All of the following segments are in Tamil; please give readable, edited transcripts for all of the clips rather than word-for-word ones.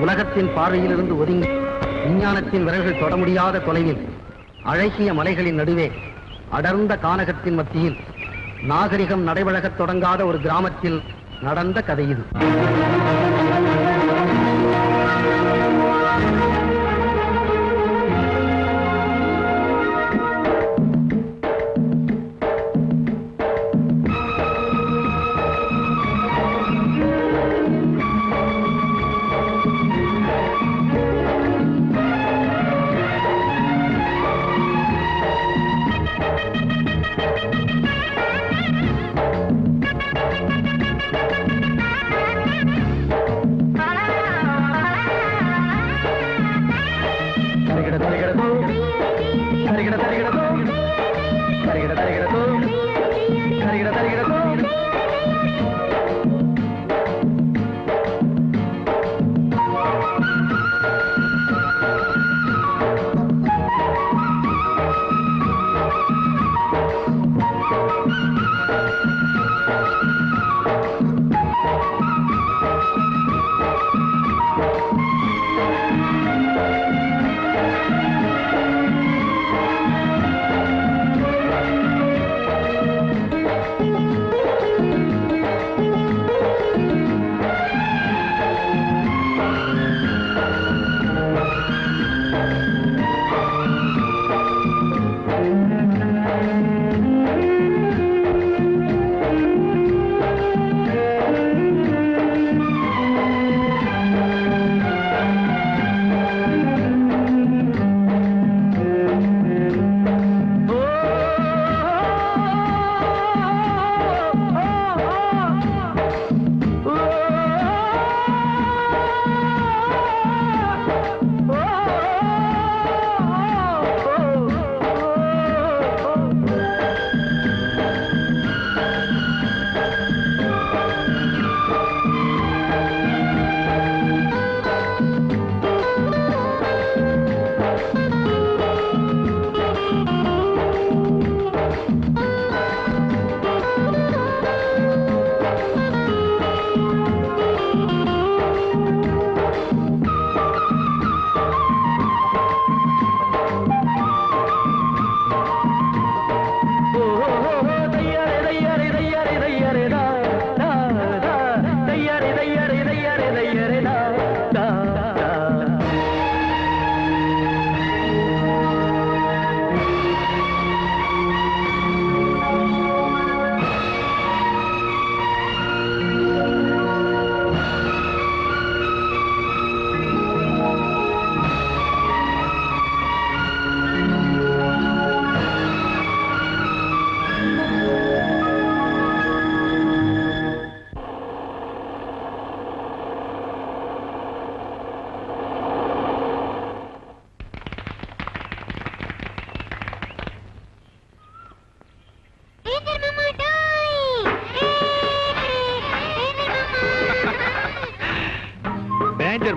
உலகத்தின் பார்வையிலிருந்து ஒதுங்கி விஞ்ஞானத்தின் விரல்கள் தொட முடியாத தொலைவில் அழகிய மலைகளின் நடுவே அடர்ந்த கானகத்தின் மத்தியில் நாகரிகம் நடைபழகத் தொடங்காத ஒரு கிராமத்தில் நடந்த கதை இது.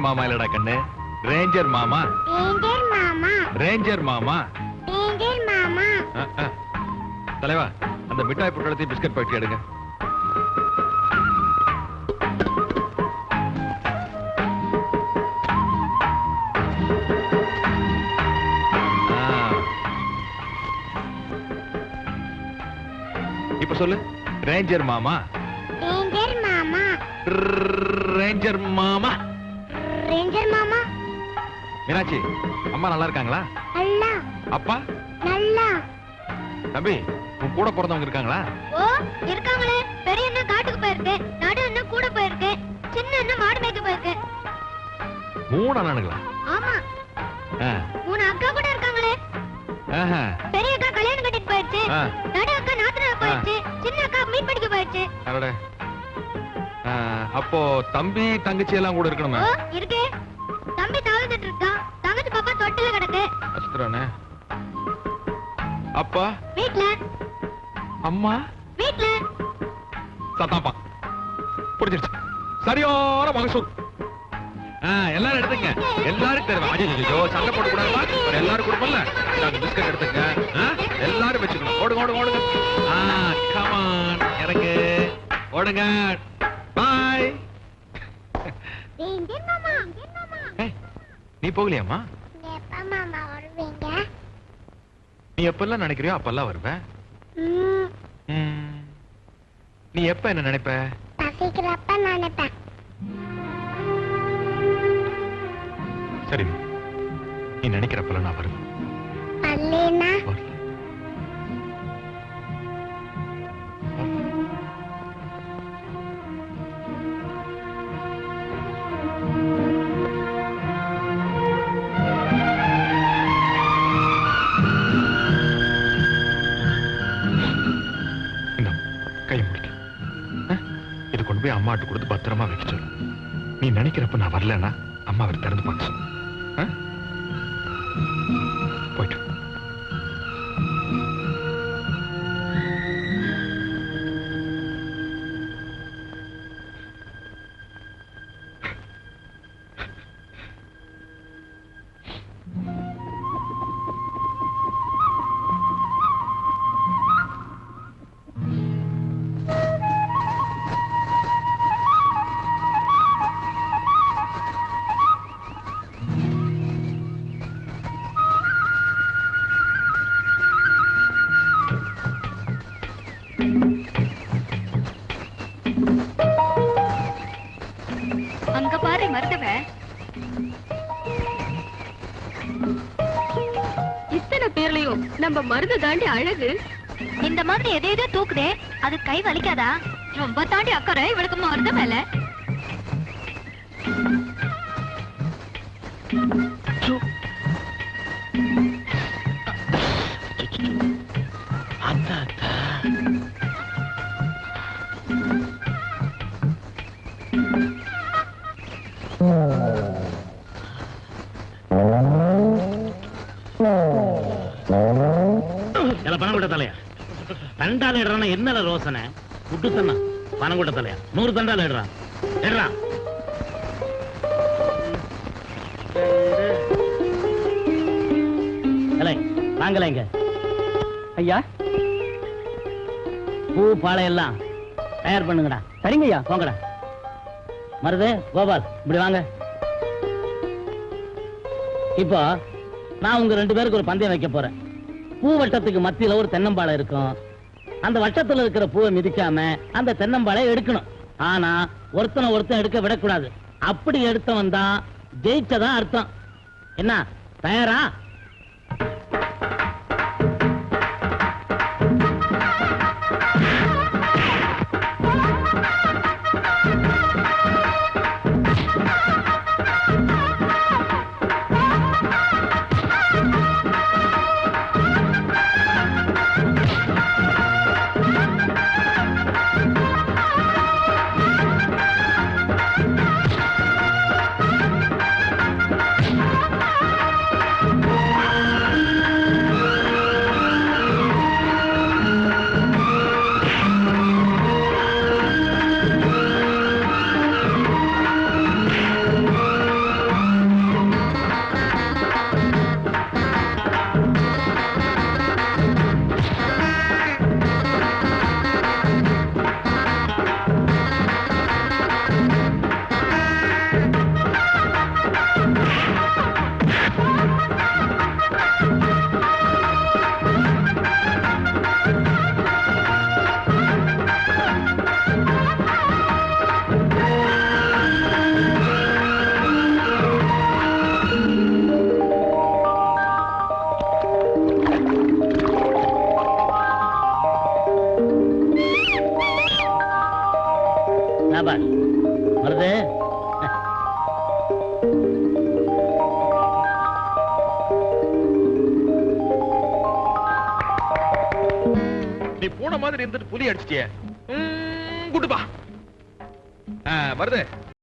மாமா இல்லடா கண்ணு, ரேஞ்சர் மாமா. ரேஞ்சர் மாமா, ரேஞ்சர் மாமா, ரேஞ்சர் மாமா. தலைவா, அந்த மிட்டாய் பொட்டலத்தையும் பிஸ்கட் பாக்கெட் எடுங்க. இப்ப சொல்லு, ரேஞ்சர் மாமா. ரேஞ்சர் மாமா, ரேஞ்சர் மாமா, ரேஞ்சர் மாமா. மீனாட்சி, அம்மா நல்லா இருக்காங்களா? நல்லா. அப்பா? நல்லா. தம்பி, உன் கூட பிறந்தவங்க இருக்காங்களா? ஓ, இருக்காங்களே. பெரிய அண்ணா காட்டுக்கு போயிருக்கு, நடு அண்ணா கூட போயிருக்கு, சின்ன அண்ணா மாடு மேய்க்க போயிருக்கு. 3 அண்ணனுங்களா? ஆமா. 3 அக்கா கூட இருக்காங்களே. பெரிய அக்கா கல்யாணம் கட்டிட்டு போயிடுச்சு, நடு அக்கா நாத்தனார் போயிடுச்சு, சின்ன அக்கா மீன் பிடிக்க போயிடுச்சு. அப்போ தம்பி தங்கச்சி எல்லாம் கூட இருக்கணுமே? இருக்கே. தம்பி தவழ்ந்துட்டு இருக்கான், தங்கச்சி பாப்பா தொட்டில கிடக்கு. அஸ்திரானே. அப்பா வீட்ல. அம்மா வீட்ல. சத்தாப்பா புடிச்சிருச்சு. சரியான மகசூல். எல்லாரும் எடுத்துங்க, எல்லாரும் தருவேன். ஐயோ, சண்டை போட கூடாதுமா, எல்லாரும் கொடுப்பல. பிஸ்கட் எடுத்துங்க, எல்லாரும் வச்சுக்கணும். ஓடுங்க ஓடுங்க ஓடுங்க. கமான், இறங்கு, ஓடுங்க. பாய். ரேஞ்சர் மாமா, ரேஞ்சர் மாமா. நீ போகலையாம்மா? எப்ப மாமா வருவீங்க? நீ எப்பெல்லாம் நினைக்கிறியோ அப்பெல்லாம் வருவேன். நீ எப்ப என்ன நினைப்ப? பசிக்கிறப்ப நினைப்பேன். சரி, நீ நினைக்கிறப்பெல்லாம் நான் வருவேன். அல்லேனா கை முடிக்க இது கொண்டு போய் அம்மாட்டு கொடுத்து பத்திரமா வைக்க சொல்லு. நீ நினைக்கிறப்ப நான் வரலன்னா அம்மா அவர் திறந்து பார்க்க சொல்லு. போயிட்டு அங்க பாரு மருதவ. இத்தனை பேர்லயும் நம்ம மருத தாண்டி அழகு. இந்த மாதிரி எதையோ தூக்குதே, அது கை வலிக்காதா? ரொம்ப தாண்டி அக்கறை இவளுக்கு மருத மேல. பணம் கூட தலையா தண்டால இடுறான என்னல ரோசனை குட்டு தண்ணா பணம் கூட தலையா 100 தண்டால இடுறான் இடுறான். நாங்கள இங்க ஐயா பூ பாலை எல்லாம் தயார் பண்ணுங்கடா. சரிங்க ஐயா, போங்கடா. மருது கோபால் இப்படி வாங்க. இப்போ நான் உங்க 2 பேருக்கு ஒரு பந்தயம் வைக்க போறேன். பூ வட்டத்துக்கு மத்தியில ஒரு தென்னம்பாளை இருக்கும். அந்த வட்டத்துல இருக்கிற பூவை மிதிக்காம அந்த தென்னம்பாளை எடுக்கணும். ஆனா ஒருத்தன் எடுக்க விடக்கூடாது. அப்படி எடுத்தவன் தான் ஜெயிச்சதான் அர்த்தம். என்ன, தயாரா? வருது. நீ பூனை மாதிரி இருந்துட்டு புலி அடிச்சிட்டிய. குடுப்பா வருது.